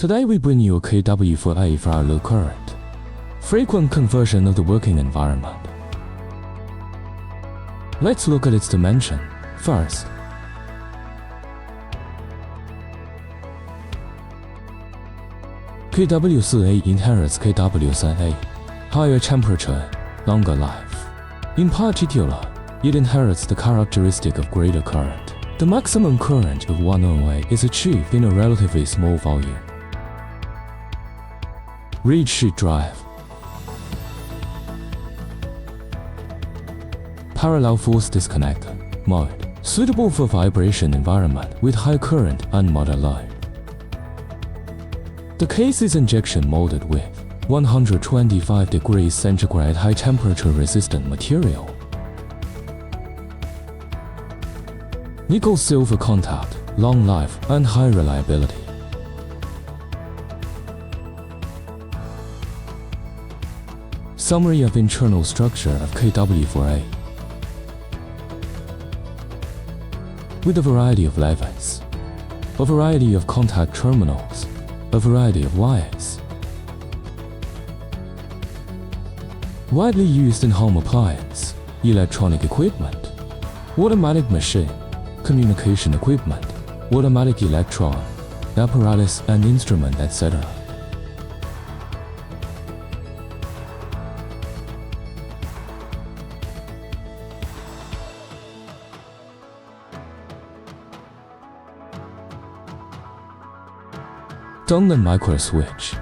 Today we bring you a KW4A for our low current, frequent conversion of the working environment. Let's look at its dimension first. KW4A inherits KW3A, higher temperature, longer life. In particular, it inherits the characteristic of greater current. The maximum current of 1OA is achieved in a relatively small volume. Reed sheet drive. Parallel force disconnector mode, suitable for vibration environment with high current and motor load. The case is injection molded with 125 degrees centigrade high temperature resistant material. Nickel silver contact, long life and high reliability. Summary of internal structure of KW4A. With a variety of levels, a variety of contact terminals, a variety of wires. Widely used in home appliance, electronic equipment, automatic machine, communication equipment, automatic electron, apparatus and instrument, etc. Dominant micro switch.